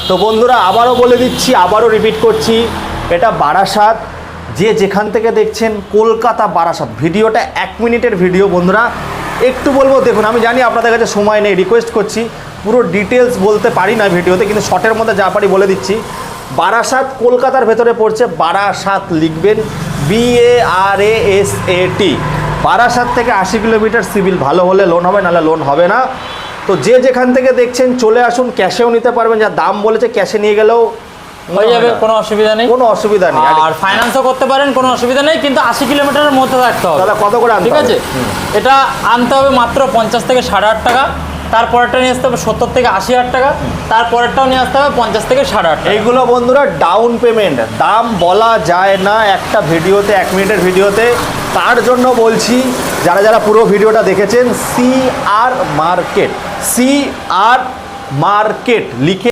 তো বন্ধুরা আবারও বলে দিচ্ছি, আবারও রিপিট করছি, এটা বারাসাত। যে যেখান থেকে দেখছেন, কলকাতা বারাসাত। ভিডিওটা 1 মিনিটের ভিডিও বন্ধুরা, একটু বলবো দেখুন। আমি জানি আপনাদের কাছে সময় নেই, রিকোয়েস্ট করছি, পুরো ডিটেলস বলতে পারি না ভিডিওতে, কিন্তু শর্টের মধ্যে যা পারি বলে দিচ্ছি। বারাসাত কলকাতার ভেতরে পড়ছে, বারাসাত লিখবেন BARASAT। বারাসাত থেকে 80 কিলোমিটার, সিভিল ভালো হলে লোন হবে, নাহলে লোন হবে না। তো যে যেখান থেকে দেখছেন চলে আসুন, ক্যাশেও নিতে পারবেন, যা দাম বলেছে ক্যাশে নিয়ে গেলেও হয়ে যাবে, কোনো অসুবিধা নেই, কোনো অসুবিধা নেই। আর ফাইন্যান্সও করতে পারেন, কোনো অসুবিধা নেই, কিন্তু 80 কিলোমিটারের মধ্যে থাকতে হবে। দাদা কত করে আনতে ঠিক আছে, এটা আনতে হবে মাত্র 50 থেকে 8.5 টাকা। তারপরেরটা নিয়ে আসতে হবে 70 থেকে 80,000 টাকা। তারপরেরটাও নিয়ে আসতে হবে 50 থেকে 8.5 টাকা। এইগুলো বন্ধুরা ডাউন পেমেন্ট, দাম বলা যায় না একটা ভিডিওতে, 1 মিনিটের ভিডিওতে। তার জন্য বলছি, যারা যারা পুরো ভিডিওটা দেখেছেন, CR মার্কেট লিখে